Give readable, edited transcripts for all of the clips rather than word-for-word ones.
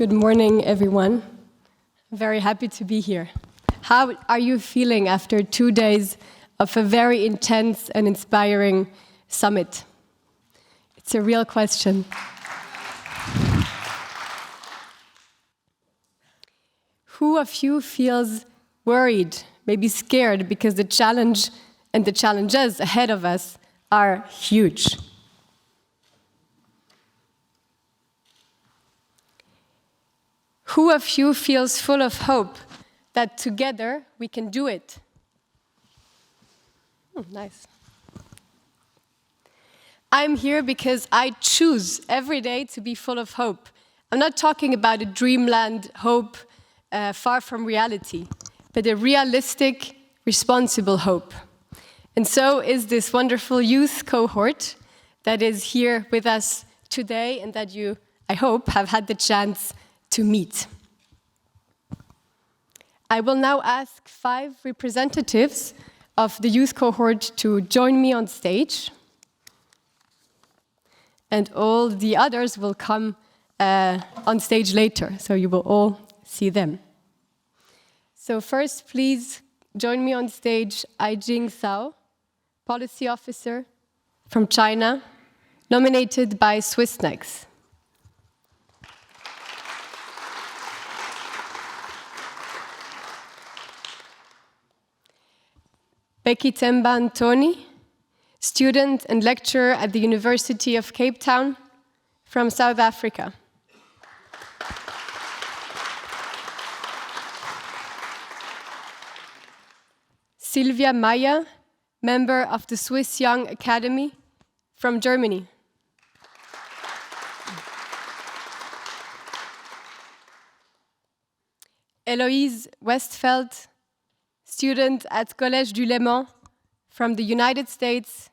Good morning, everyone. I'm very happy to be here. How are you feeling after 2 days of a very intense and inspiring summit? It's a real question. Who of you feels worried, maybe scared, because the challenge and the challenges ahead of us are huge? Who of you feels full of hope that together we can do it? Nice. I'm here because I choose every day to be full of hope. I'm not talking about a dreamland hope far from reality, but a realistic, responsible hope. And so is this wonderful youth cohort that is here with us today and that you, I hope, have had the chance to meet. I will now ask 5 representatives of the youth cohort to join me on stage. And all the others will come on stage later, so you will all see them. So first, please join me on stage, Aijing Zhao, Policy Officer from China, nominated by Swissnex. Becky Temba Antoni, student and lecturer at the University of Cape Town from South Africa. Sylvia Meyer, member of the Swiss Young Academy from Germany. Eloise Westfeld, student at Collège du Léman from the United States,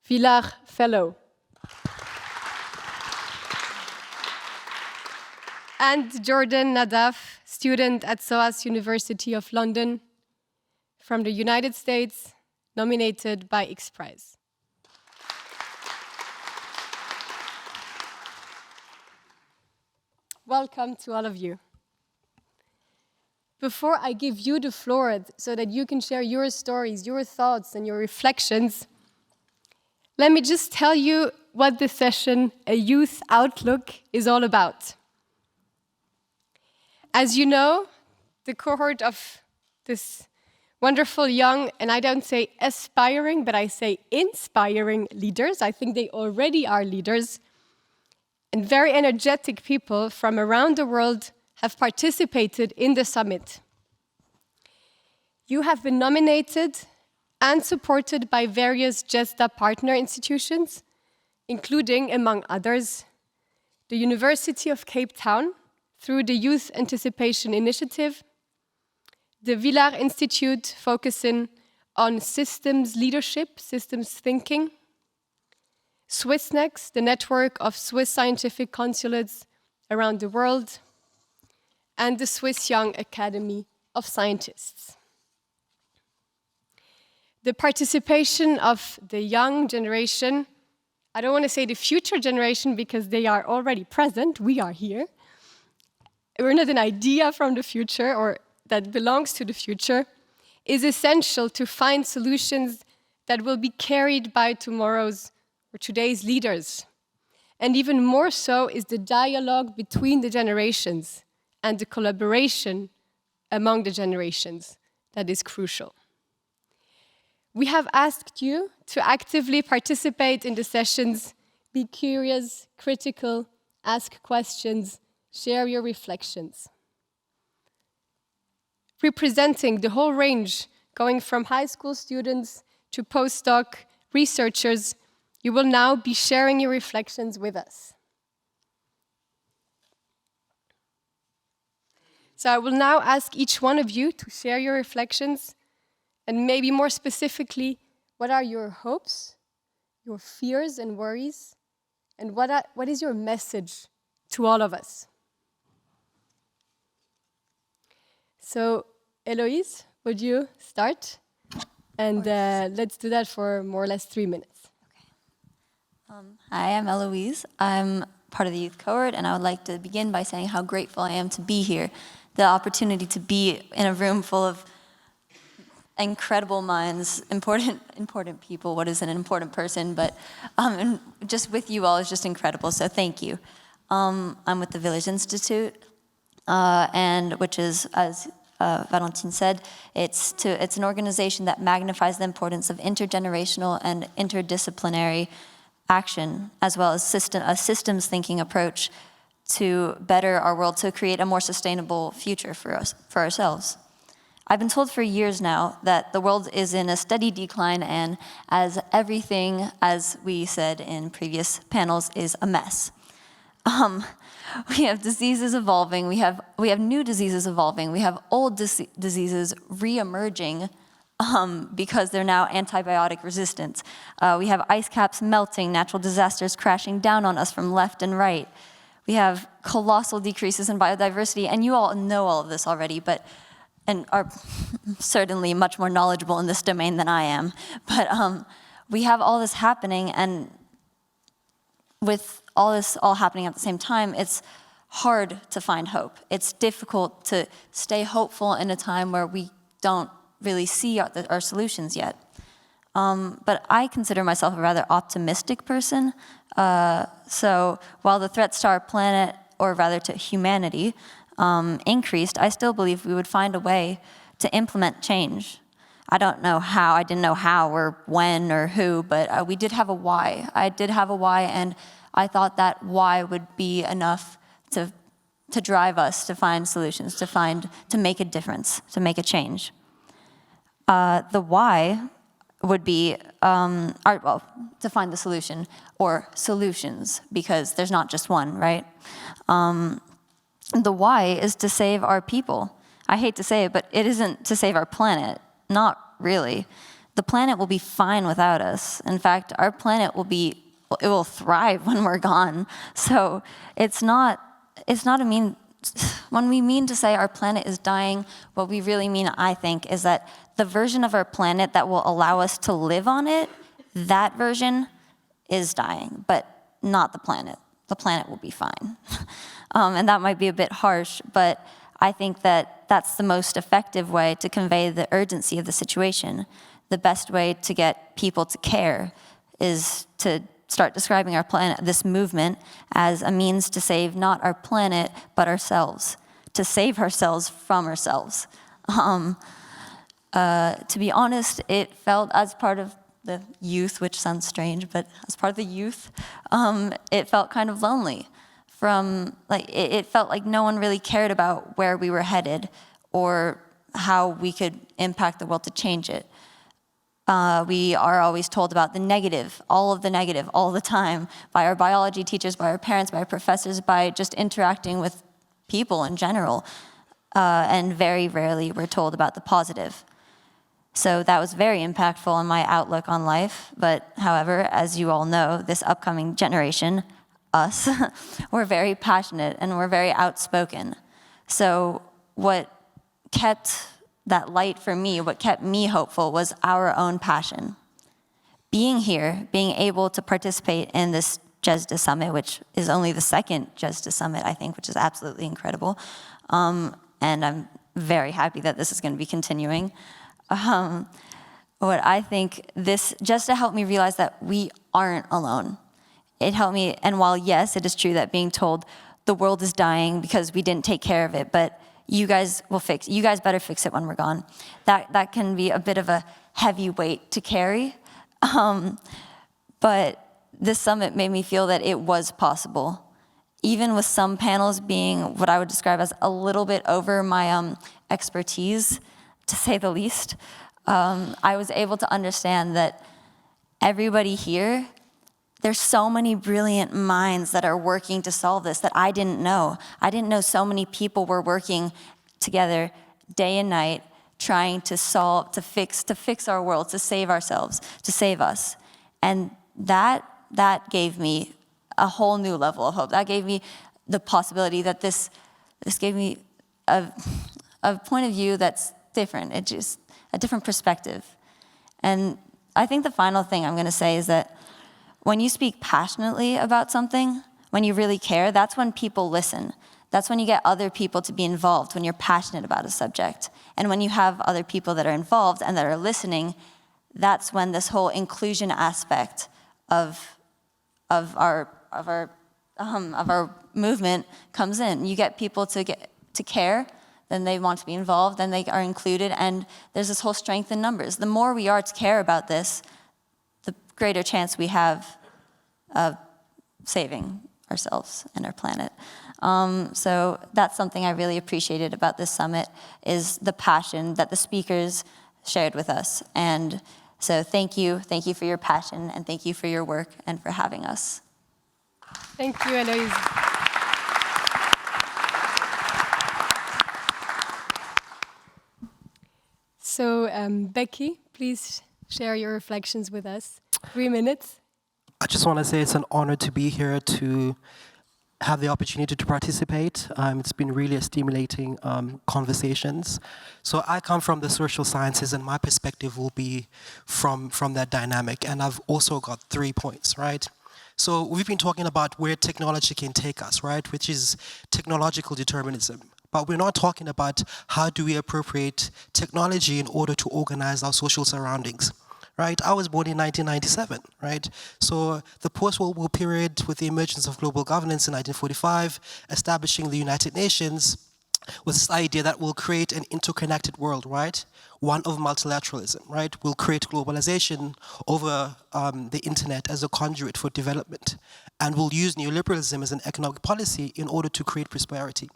Villar Fellow. And Jordan Nadaf, student at SOAS University of London from the United States, nominated by X Prize. Welcome to all of you. Before I give you the floor so that you can share your stories, your thoughts, and your reflections, let me just tell you what the session, A Youth Outlook, is all about. As you know, the cohort of this wonderful young, and I don't say aspiring, but I say inspiring leaders, I think they already are leaders, and very energetic people from around the world have participated in the summit. You have been nominated and supported by various GESDA partner institutions, including, among others, the University of Cape Town through the Youth Anticipation Initiative, the Villar Institute focusing on systems leadership, systems thinking, Swissnex, the network of Swiss scientific consulates around the world, and the Swiss Young Academy of Scientists. The participation of the young generation, I don't want to say the future generation because they are already present, we are here. We're not an idea from the future or that belongs to the future, is essential to find solutions that will be carried by tomorrow's or today's leaders. And even more so is the dialogue between the generations and the collaboration among the generations that is crucial. We have asked you to actively participate in the sessions, be curious, critical, ask questions, share your reflections. Representing the whole range, going from high school students to postdoc researchers, you will now be sharing your reflections with us. So I will now ask each one of you to share your reflections, and maybe more specifically, what are your hopes, your fears and worries, and what is your message to all of us? So, Eloise, would you start? And let's do that for more or less 3 minutes. Okay. Hi, I'm Eloise. I'm part of the Youth Cohort, and I would like to begin by saying how grateful I am to be here. The opportunity to be in a room full of incredible minds, important people. What is an important person? But and just with you all is just incredible, so thank you. I'm with the Village Institute, and which is, as Valentine said, it's an organization that magnifies the importance of intergenerational and interdisciplinary action, as well as a systems thinking approach to better our world, to create a more sustainable future for ourselves. I've been told for years now that the world is in a steady decline, and as everything, as we said in previous panels, is a mess. We have diseases evolving, we have new diseases evolving, we have old diseases re-emerging because they're now antibiotic resistant. We have ice caps melting, natural disasters crashing down on us from left and right. We have colossal decreases in biodiversity, and you all know all of this already, and are certainly much more knowledgeable in this domain than I am. But we have all this happening, and with all this happening at the same time, it's hard to find hope. It's difficult to stay hopeful in a time where we don't really see our solutions yet. But I consider myself a rather optimistic person. So while the threats to our planet, or rather to humanity, increased, I still believe we would find a way to implement change. I don't know how, I didn't know how or when or who, but we did have a why. I did have a why, and I thought that why would be enough to drive us to find solutions, to make a difference, to make a change. The why would be, to find the solution, or solutions, because there's not just one, right? The why is to save our people. I hate to say it, but it isn't to save our planet. Not really. The planet will be fine without us. In fact, our planet will thrive when we're gone. So it's not when we mean to say our planet is dying, what we really mean, I think, is that the version of our planet that will allow us to live on it, that version is dying, but not the planet. The planet will be fine. And that might be a bit harsh, but I think that that's the most effective way to convey the urgency of the situation. The best way to get people to care is to start describing our planet, this movement, as a means to save not our planet, but ourselves, to save ourselves from ourselves. To be honest, it felt, as part of the youth, which sounds strange, but as part of the youth, it felt kind of lonely. It felt like no one really cared about where we were headed or how we could impact the world to change it. We are always told about the negative, all the time, by our biology teachers, by our parents, by our professors, by just interacting with people in general. And very rarely we're told about the positive. So that was very impactful on my outlook on life. But however, as you all know, this upcoming generation, us, we're very passionate and we're very outspoken. So what kept that light for me, what kept me hopeful, was our own passion. Being here, being able to participate in this GESDA Summit, which is only the second GESDA Summit, I think, which is absolutely incredible. And I'm very happy that this is going to be continuing. What I think this GESDA helped me realize that we aren't alone. It helped me, and while yes, it is true that being told the world is dying because we didn't take care of it, but you guys better fix it when we're gone. That can be a bit of a heavy weight to carry. But this summit made me feel that it was possible. Even with some panels being what I would describe as a little bit over my expertise, to say the least, I was able to understand that everybody here, there's so many brilliant minds that are working to solve this that I didn't know. I didn't know so many people were working together day and night, trying to fix our world, to save ourselves, to save us. And that gave me a whole new level of hope. That gave me the possibility that this gave me a point of view that's different. It's just a different perspective. And I think the final thing I'm going to say is that when you speak passionately about something, when you really care, that's when people listen. That's when you get other people to be involved, when you're passionate about a subject. And when you have other people that are involved and that are listening, that's when this whole inclusion aspect of our movement comes in. You get people to care, then they want to be involved, then they are included, and there's this whole strength in numbers. The more we are to care about this, the greater chance we have of saving ourselves and our planet. So that's something I really appreciated about this summit, is the passion that the speakers shared with us. And so thank you for your passion, and thank you for your work and for having us. Thank you, Eloise. So, Becky, please share your reflections with us. 3 minutes. I just want to say it's an honor to be here, to have the opportunity to participate. It's been really a stimulating conversations. So I come from the social sciences, and my perspective will be from that dynamic. And I've also got 3 points, right? So we've been talking about where technology can take us, right? Which is technological determinism. But we're not talking about how do we appropriate technology in order to organize our social surroundings. Right? I was born in 1997, right? So the post-World War period, with the emergence of global governance in 1945, establishing the United Nations, was this idea that we'll create an interconnected world, right? One of multilateralism, right? We'll create globalization over the internet as a conduit for development. And we'll use neoliberalism as an economic policy in order to create prosperity.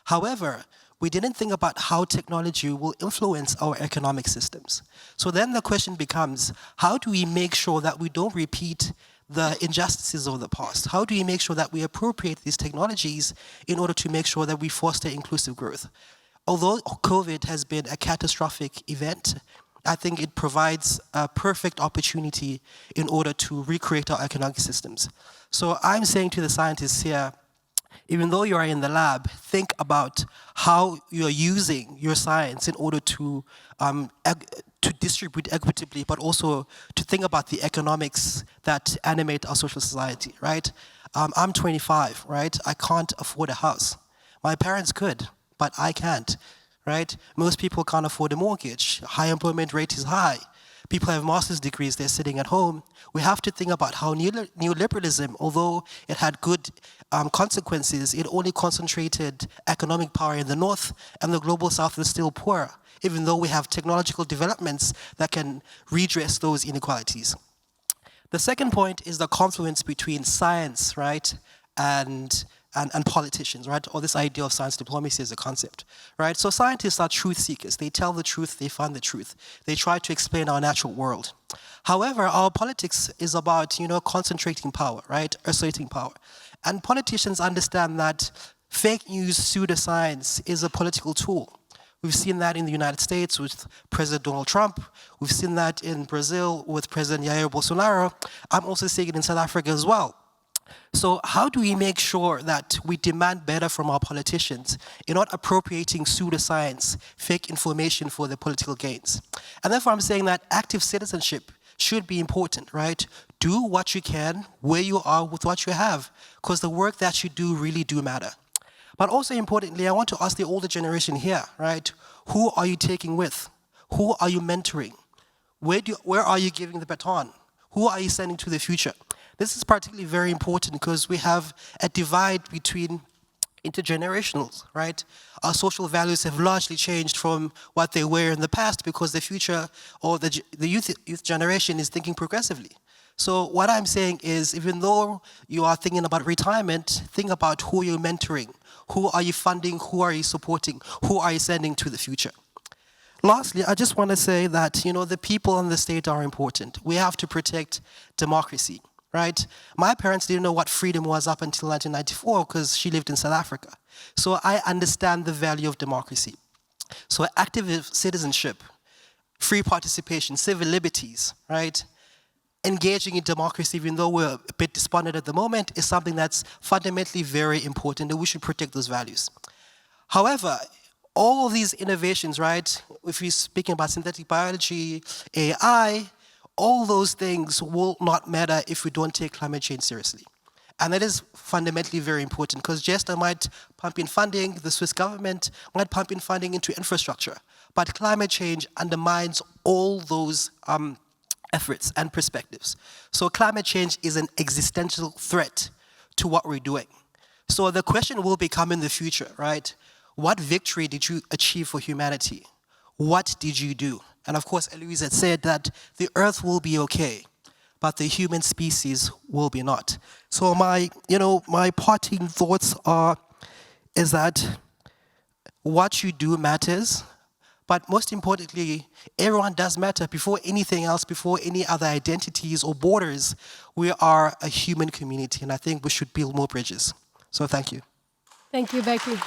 However, we didn't think about how technology will influence our economic systems. So then the question becomes, how do we make sure that we don't repeat the injustices of the past? How do we make sure that we appropriate these technologies in order to make sure that we foster inclusive growth? Although COVID has been a catastrophic event, I think it provides a perfect opportunity in order to recreate our economic systems. So I'm saying to the scientists here, even though you are in the lab, think about how you're using your science in order to distribute equitably, but also to think about the economics that animate our social society, right? I'm 25, right? I can't afford a house. My parents could, but I can't, right? Most people can't afford a mortgage. High employment rate is high. People have master's degrees, they're sitting at home. We have to think about how neoliberalism, although it had good consequences, it only concentrated economic power in the north, and the global south is still poor, even though we have technological developments that can redress those inequalities. The second point is the confluence between science, right, and politicians, right? Or this idea of science diplomacy as a concept, right? So scientists are truth seekers. They tell the truth, they find the truth. They try to explain our natural world. However, our politics is about, concentrating power, right? Asserting power. And politicians understand that fake news, pseudoscience is a political tool. We've seen that in the United States with President Donald Trump. We've seen that in Brazil with President Jair Bolsonaro. I'm also seeing it in South Africa as well. So how do we make sure that we demand better from our politicians in not appropriating pseudoscience, fake information for their political gains? And therefore I'm saying that active citizenship should be important, right? Do what you can, where you are, with what you have, because the work that you do really do matter. But also importantly, I want to ask the older generation here, right? Who are you taking with? Who are you mentoring? Where are you giving the baton? Who are you sending to the future? This is particularly very important because we have a divide between intergenerationals, right? Our social values have largely changed from what they were in the past because the future or the youth generation is thinking progressively. So what I'm saying is, even though you are thinking about retirement, think about who you're mentoring, who are you funding, who are you supporting, who are you sending to the future. Lastly, I just want to say that, the people on the state are important. We have to protect democracy, right? My parents didn't know what freedom was up until 1994 because she lived in South Africa. So I understand the value of democracy. So active citizenship, free participation, civil liberties, right? Engaging in democracy, even though we're a bit despondent at the moment, is something that's fundamentally very important, and we should protect those values. However, all of these innovations, right, if we're speaking about synthetic biology, AI, all those things will not matter if we don't take climate change seriously. And that is fundamentally very important because GESDA might pump in funding, the Swiss government might pump in funding into infrastructure, but climate change undermines all those efforts and perspectives. So climate change is an existential threat to what we're doing. So the question will become in the future, right? What victory did you achieve for humanity? What did you do? And of course, Eloise had said that the Earth will be okay, but the human species will be not. So my parting thoughts is that what you do matters, but most importantly, everyone does matter. Before anything else, before any other identities or borders, we are a human community, and I think we should build more bridges. So thank you. Thank you, Becky.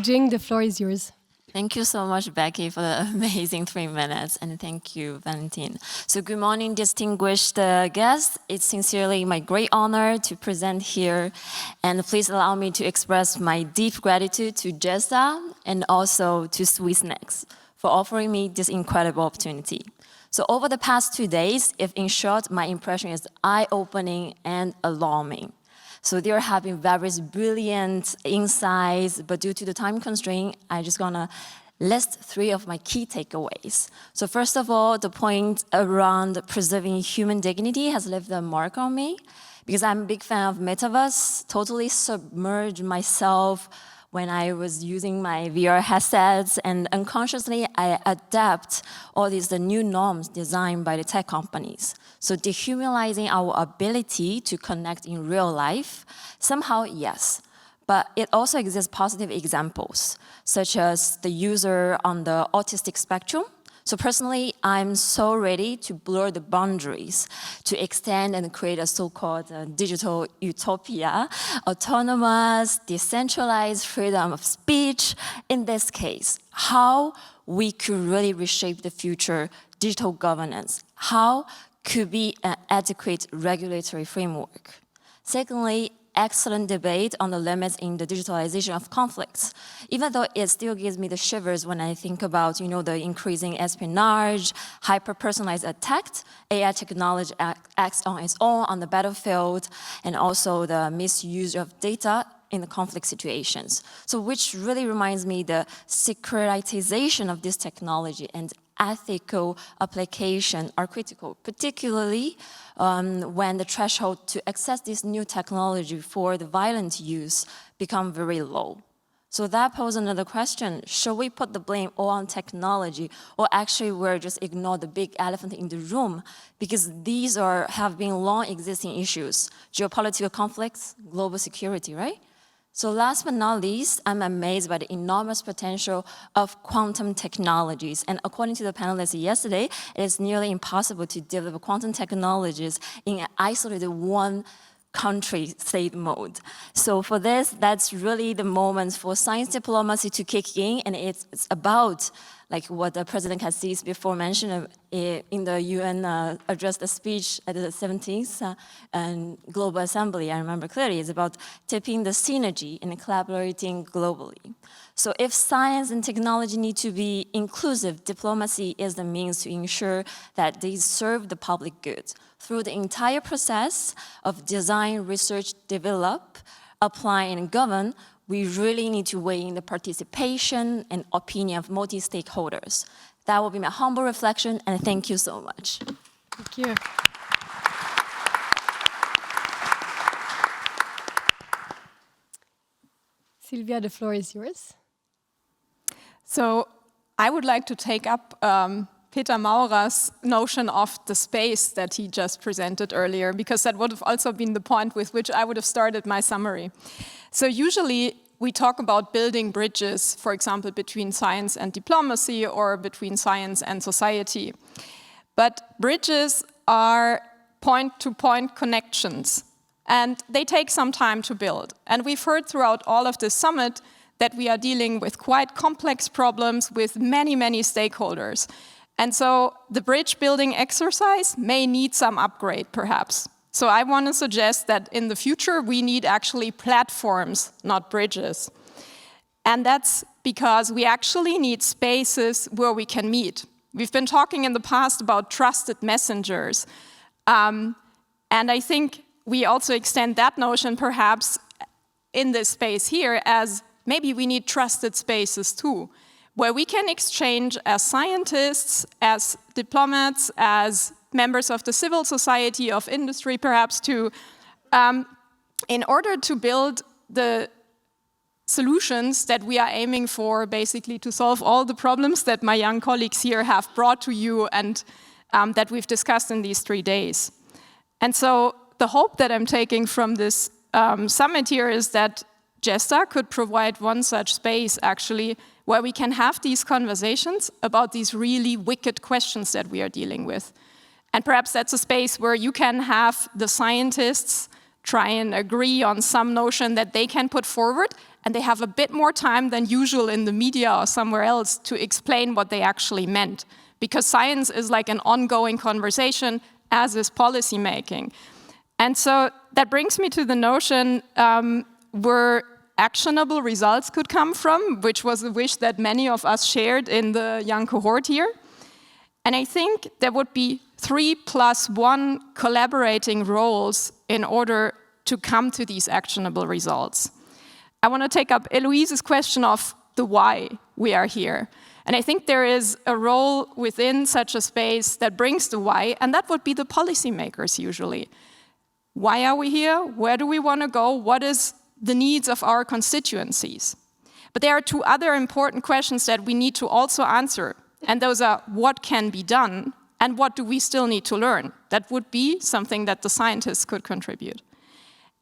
Jing, the floor is yours. Thank you so much, Becky, for the amazing 3 minutes, and thank you, Valentine. So good morning, distinguished guests. It's sincerely my great honor to present here, and please allow me to express my deep gratitude to GESDA and also to SwissNext for offering me this incredible opportunity. So over the past 2 days, if in short, my impression is eye-opening and alarming. So there have been various brilliant insights, but due to the time constraint, I'm just gonna list 3 of my key takeaways. So first of all, the point around preserving human dignity has left a mark on me because I'm a big fan of metaverse, totally submerged myself when I was using my VR headsets, and unconsciously I adapt all the new norms designed by the tech companies. So dehumanizing our ability to connect in real life, somehow yes, but it also exists positive examples, such as the user on the autistic spectrum. So personally, I'm so ready to blur the boundaries, to extend and create a so-called digital utopia, autonomous, decentralized freedom of speech. In this case, how we could really reshape the future digital governance, how could be an adequate regulatory framework. Secondly, excellent debate on the limits in the digitalization of conflicts, even though it still gives me the shivers when I think about, the increasing espionage, hyper-personalized attacks, AI technology acts on its own on the battlefield, and also the misuse of data in the conflict situations. So which really reminds me the securitization of this technology and ethical application are critical, particularly when the threshold to access this new technology for the violent use become very low. So that poses another question. Should we put the blame all on technology, or actually we're just ignore the big elephant in the room? Because these have been long existing issues, geopolitical conflicts, global security, right? So last but not least, I'm amazed by the enormous potential of quantum technologies. And according to the panelists yesterday, it is nearly impossible to develop quantum technologies in an isolated one country state mode. So for this, that's really the moment for science diplomacy to kick in, and it's about like what the President Cassis before mentioned in the UN addressed a speech at the 17th Global Assembly. I remember clearly, it's about tipping the synergy and collaborating globally. So if science and technology need to be inclusive, diplomacy is the means to ensure that they serve the public good. Through the entire process of design, research, develop, apply, and govern, we really need to weigh in the participation and opinion of multi-stakeholders. That will be my humble reflection, and thank you so much. Thank you. Sylvia, the floor is yours. So I would like to take up Peter Maurer's notion of the space that he just presented earlier, because that would have also been the point with which I would have started my summary. So usually we talk about building bridges, for example, between science and diplomacy or between science and society. But bridges are point-to-point connections, and they take some time to build. And we've heard throughout all of this summit that we are dealing with quite complex problems with many, many stakeholders. And so the bridge building exercise may need some upgrade, perhaps. So I want to suggest that in the future, we need actually platforms, not bridges. And that's because we actually need spaces where we can meet. We've been talking in the past about trusted messengers. And I think we also extend that notion perhaps in this space here as maybe we need trusted spaces too, where we can exchange as scientists, as diplomats, as members of the civil society, of industry perhaps too, in order to build the solutions that we are aiming for, basically to solve all the problems that my young colleagues here have brought to you and that we've discussed in these 3 days. And so the hope that I'm taking from this summit here is that GESDA could provide one such space, actually, where we can have these conversations about these really wicked questions that we are dealing with. And perhaps that's a space where you can have the scientists try and agree on some notion that they can put forward, and they have a bit more time than usual in the media or somewhere else to explain what they actually meant. Because science is like an ongoing conversation, as is policy making. And so that brings me to the notion where actionable results could come from, which was a wish that many of us shared in the young cohort here. And I think there would be 3+1 collaborating roles in order to come to these actionable results. I want to take up Eloise's question of the why we are here. And I think there is a role within such a space that brings the why, and that would be the policymakers usually. Why are we here? Where do we want to go? What is the needs of our constituencies? But there are 2 other important questions that we need to also answer. And those are what can be done and what do we still need to learn? That would be something that the scientists could contribute.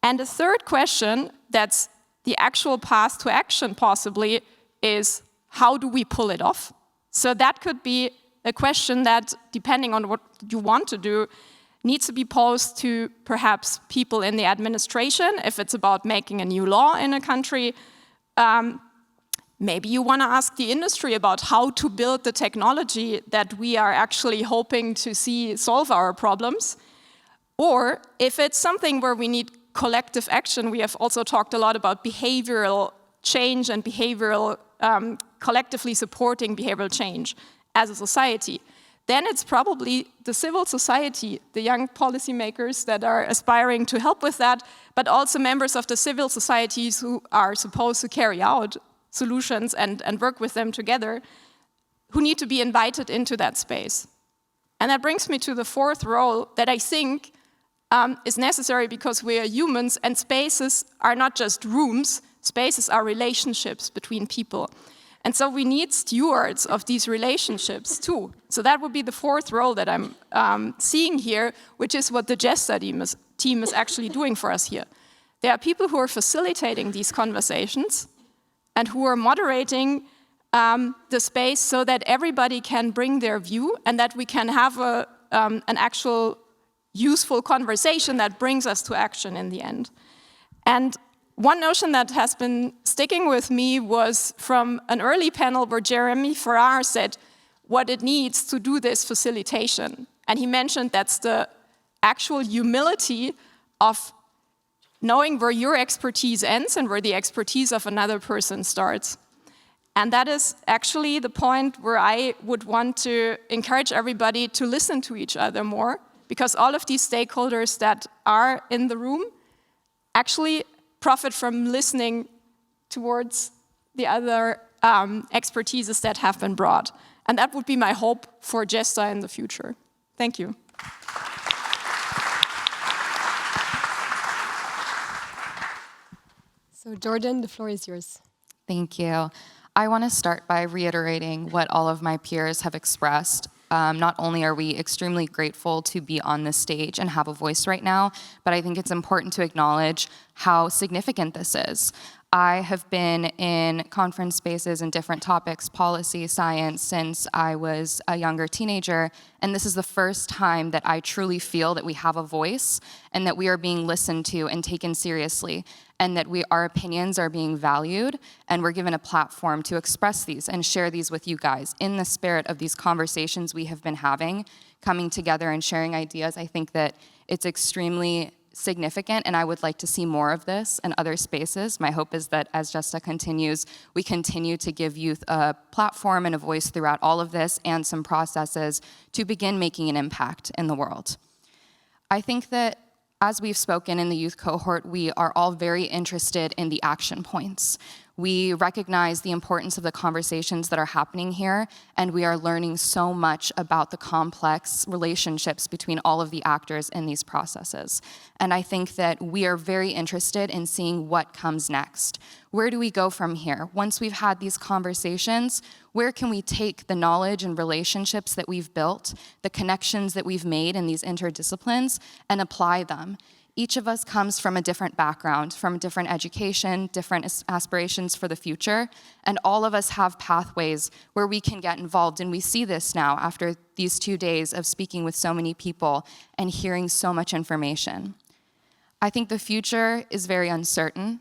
And the third question, that's the actual path to action possibly, is how do we pull it off? So that could be a question that, depending on what you want to do, needs to be posed to perhaps people in the administration, if it's about making a new law in a country. Maybe you want to ask the industry about how to build the technology that we are actually hoping to see solve our problems. Or if it's something where we need collective action, we have also talked a lot about behavioral change and behavioral, collectively supporting behavioral change as a society. Then it's probably the civil society, the young policymakers that are aspiring to help with that, but also members of the civil societies who are supposed to carry out solutions and work with them together, who need to be invited into that space. And that brings me to the 4th role that I think is necessary because we are humans, and spaces are not just rooms, spaces are relationships between people. And so we need stewards of these relationships too. So that would be the 4th role that I'm seeing here, which is what the GESDA team is actually doing for us here. There are people who are facilitating these conversations and who are moderating the space so that everybody can bring their view and that we can have an actual useful conversation that brings us to action in the end. And one notion that has been sticking with me was from an early panel where Jeremy Farrar said what it needs to do this facilitation. And he mentioned that's the actual humility of knowing where your expertise ends and where the expertise of another person starts. And that is actually the point where I would want to encourage everybody to listen to each other more, because all of these stakeholders that are in the room actually profit from listening towards the other expertises that have been brought. And that would be my hope for GESDA in the future. Thank you. So Jordan, the floor is yours. Thank you. I want to start by reiterating what all of my peers have expressed. Not only are we extremely grateful to be on this stage and have a voice right now, but I think it's important to acknowledge how significant this is. I have been in conference spaces and different topics, policy, science, since I was a younger teenager, and this is the first time that I truly feel that we have a voice and that we are being listened to and taken seriously, and that our opinions are being valued, and we're given a platform to express these and share these with you guys. In the spirit of these conversations we have been having, coming together and sharing ideas, I think that it's extremely significant, and I would like to see more of this in other spaces. My hope is that as GESDA continues, we continue to give youth a platform and a voice throughout all of this and some processes to begin making an impact in the world. I think that as we've spoken in the youth cohort, we are all very interested in the action points. We recognize the importance of the conversations that are happening here, and we are learning so much about the complex relationships between all of the actors in these processes. And I think that we are very interested in seeing what comes next. Where do we go from here? Once we've had these conversations, where can we take the knowledge and relationships that we've built, the connections that we've made in these interdisciplines, and apply them? Each of us comes from a different background, from different education, different aspirations for the future, and all of us have pathways where we can get involved, and we see this now after these 2 days of speaking with so many people and hearing so much information. I think the future is very uncertain.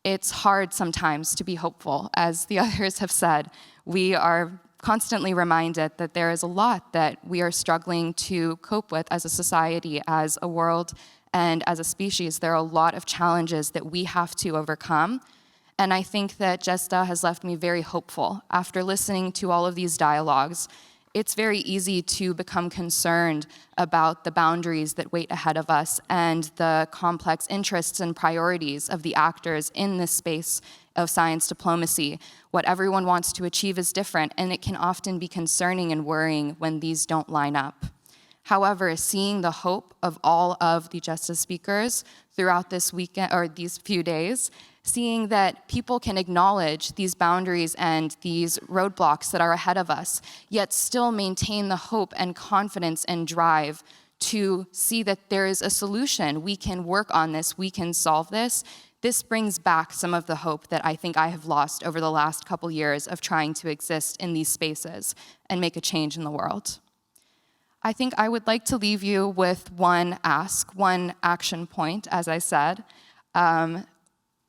It's hard sometimes to be hopeful, as the others have said. We are constantly reminded that there is a lot that we are struggling to cope with as a society, as a world, and as a species. There are a lot of challenges that we have to overcome. And I think that GESDA has left me very hopeful. After listening to all of these dialogues, it's very easy to become concerned about the boundaries that wait ahead of us and the complex interests and priorities of the actors in this space of science diplomacy. What everyone wants to achieve is different, and it can often be concerning and worrying when these don't line up. However, seeing the hope of all of the GESDA speakers throughout this weekend, or these few days, seeing that people can acknowledge these boundaries and these roadblocks that are ahead of us, yet still maintain the hope and confidence and drive to see that there is a solution. We can work on this, we can solve this. This brings back some of the hope that I think I have lost over the last couple years of trying to exist in these spaces and make a change in the world. I think I would like to leave you with one ask, one action point, as I said.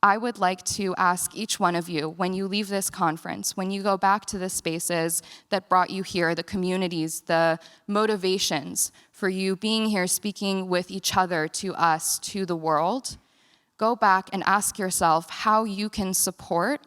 I would like to ask each one of you, when you leave this conference, when you go back to the spaces that brought you here, the communities, the motivations for you being here, speaking with each other, to us, to the world, go back and ask yourself how you can support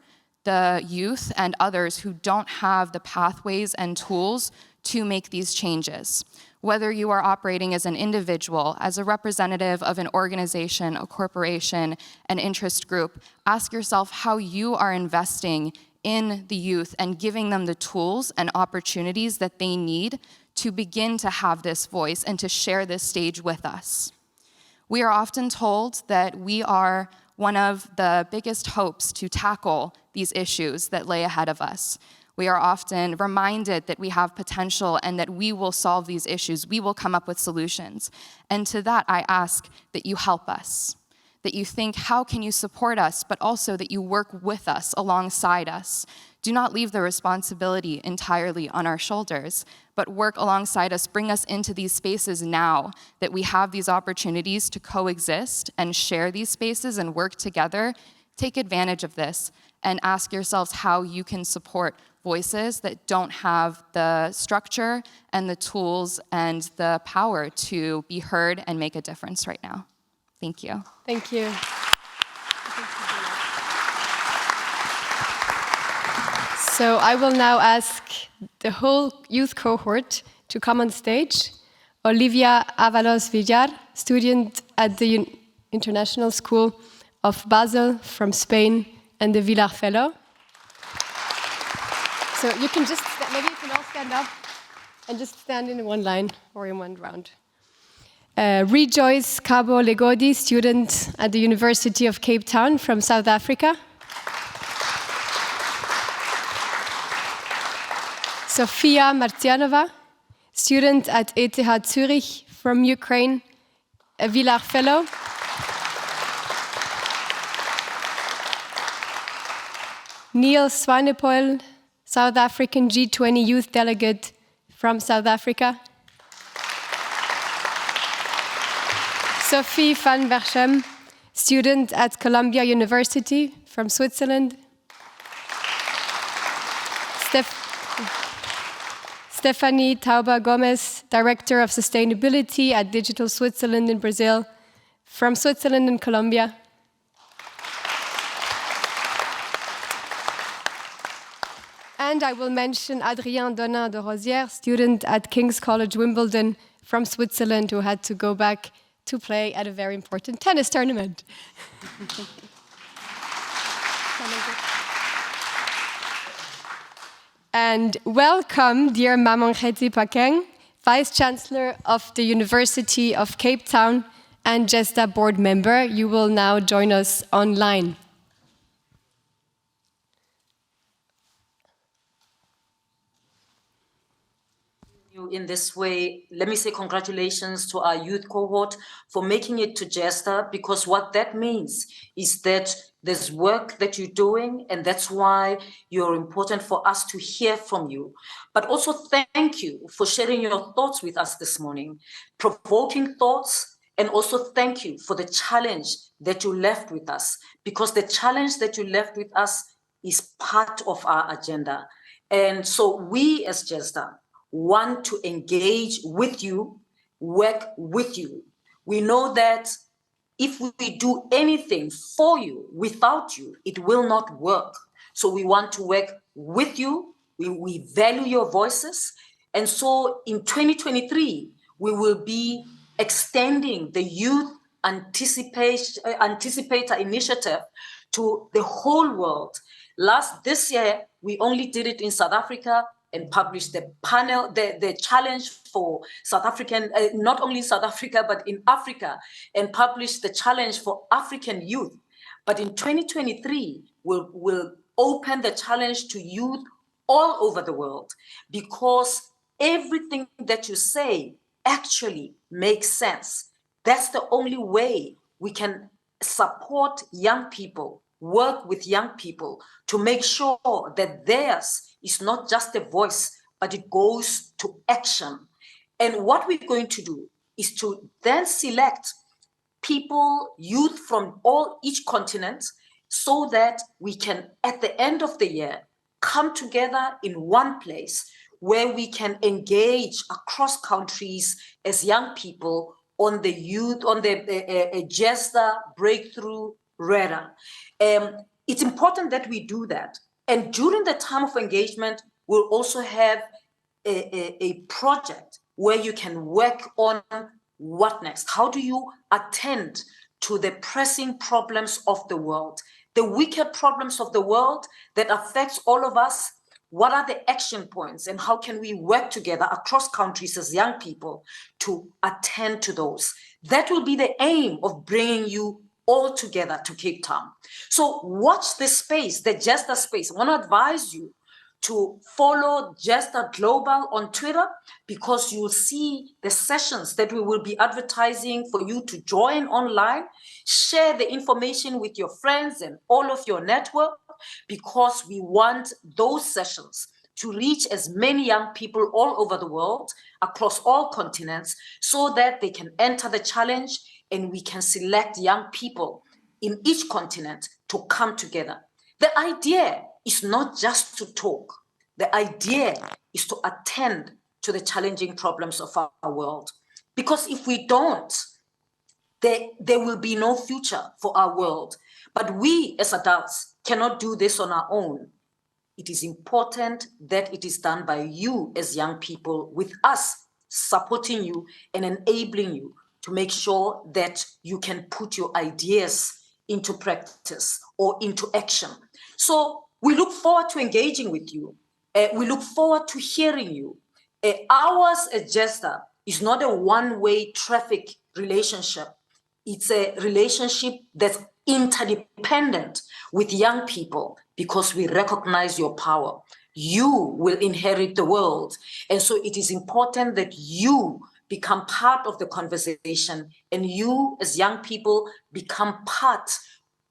the youth and others who don't have the pathways and tools to make these changes. Whether you are operating as an individual, as a representative of an organization, a corporation, an interest group, ask yourself how you are investing in the youth and giving them the tools and opportunities that they need to begin to have this voice and to share this stage with us. We are often told that we are one of the biggest hopes to tackle these issues that lay ahead of us. We are often reminded that we have potential and that we will solve these issues. We will come up with solutions. And to that, I ask that you help us, that you think, how can you support us, but also that you work with us, alongside us. Do not leave the responsibility entirely on our shoulders, but work alongside us, bring us into these spaces now, that we have these opportunities to coexist and share these spaces and work together. Take advantage of this and ask yourselves how you can support voices that don't have the structure and the tools and the power to be heard and make a difference right now. Thank you. Thank you. So I will now ask the whole youth cohort to come on stage. Olivia Avalos Villar, student at the International School of Basel from Spain and the Villar Fellow. So you can just, maybe you can all stand up and just stand in one line or in one round. Rejoice Cabo Legodi, student at the University of Cape Town from South Africa. Sofia Martianova, student at ETH Zurich from Ukraine, a Villar Fellow. Neil Swanepoel, South African G20 youth delegate from South Africa. Sophie van Berchem, student at Columbia University from Switzerland. Stephanie Tauber Gomez, Director of Sustainability at Digital Switzerland in Brazil. from Switzerland and Colombia. And I will mention Adrien Donin de Rosière, student at King's College Wimbledon from Switzerland, who had to go back to play at a very important tennis tournament. And welcome, dear Mamongeti Pakeng, Vice-Chancellor of the University of Cape Town and GESDA board member. You will now join us online. In this way, let me say congratulations to our youth cohort for making it to GESDA, because what that means is that there's work that you're doing, and that's why you're important for us to hear from you. But also thank you for sharing your thoughts with us this morning, provoking thoughts, and also thank you for the challenge that you left with us, because the challenge that you left with us is part of our agenda. And so we as GESDA want to engage with you, work with you. We know that if we do anything for you without you, it will not work. So we want to work with you. We value your voices. And so in 2023, we will be extending the Youth Anticipator Initiative to the whole world. This year, we only did it in South Africa, and published the panel, the challenge for South African, not only in South Africa, but in Africa, and published the challenge for African youth. But in 2023, we'll open the challenge to youth all over the world, because everything that you say actually makes sense. That's the only way we can support young people, work with young people to make sure that theirs is not just a voice, but it goes to action. And what we're going to do is to then select people, youth from each continent, so that we can, at the end of the year, come together in one place where we can engage across countries as young people on the GESDA breakthrough radar. It's important that we do that. And during the time of engagement, we'll also have a project where you can work on what next. How do you attend to the pressing problems of the world, the wicked problems of the world that affects all of us? What are the action points, and how can we work together across countries as young people to attend to those? That will be the aim of bringing you all together to Cape Town. So watch this space, the GESDA space. I want to advise you to follow GESDA Global on Twitter, because you'll see the sessions that we will be advertising for you to join online. Share the information with your friends and all of your network, because we want those sessions to reach as many young people all over the world, across all continents, so that they can enter the challenge and we can select young people in each continent to come together. The idea is not just to talk. The idea is to attend to the challenging problems of our world. Because if we don't, there will be no future for our world. But we as adults cannot do this on our own. It is important that it is done by you as young people, with us supporting you and enabling you to make sure that you can put your ideas into practice or into action. So we look forward to engaging with you. We look forward to hearing you. Ours at GESDA is not a one-way traffic relationship. It's a relationship that's interdependent with young people, because we recognize your power. You will inherit the world. And so it is important that you become part of the conversation, and you as young people become part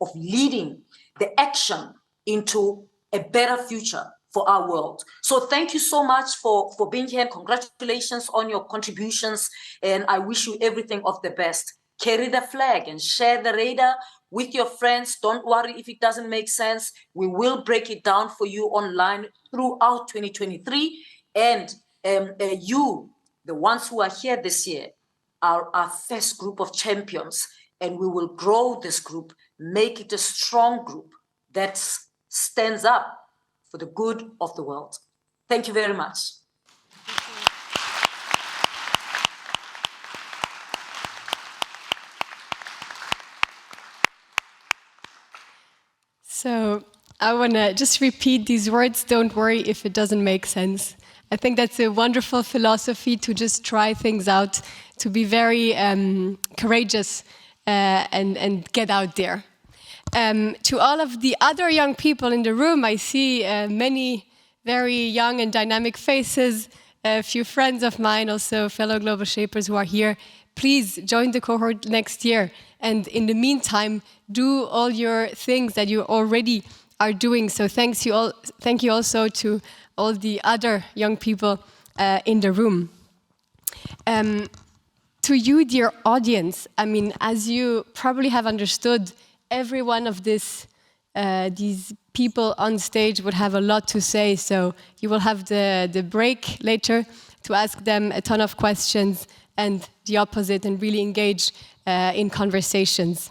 of leading the action into a better future for our world. So thank you so much for being here, and congratulations on your contributions, and I wish you everything of the best. Carry the flag and share the radar with your friends. Don't worry if it doesn't make sense. We will break it down for you online throughout 2023. And you, the ones who are here this year, are our first group of champions. and we will grow this group, make it a strong group that stands up for the good of the world. Thank you very much. So I want to just repeat these words. Don't worry if it doesn't make sense. I think that's a wonderful philosophy, to just try things out, to be very courageous and get out there. To all of the other young people in the room, I see many very young and dynamic faces, a few friends of mine, also fellow global shapers who are here. Please join the cohort next year. And in the meantime, do all your things that you already are doing. So thank you also to all the other young people in the room. To you, dear audience, I mean, as you probably have understood, every one of these people on stage would have a lot to say. So you will have the break later to ask them a ton of questions, and the opposite, and really engage in conversations.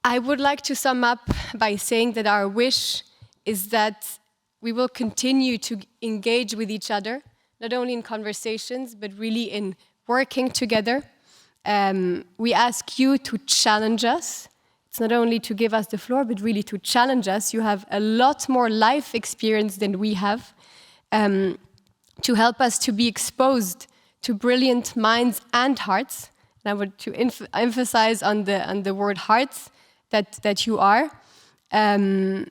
I would like to sum up by saying that our wish is that we will continue to engage with each other, not only in conversations, but really in working together. We ask you to challenge us. It's not only to give us the floor, but really to challenge us. You have a lot more life experience than we have, to help us to be exposed to brilliant minds and hearts. And I would to emphasize on the word hearts that you are. And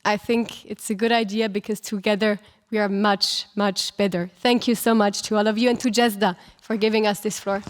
I think it's a good idea, because together we are much, much better. Thank you so much to all of you, and to GESDA for giving us this floor.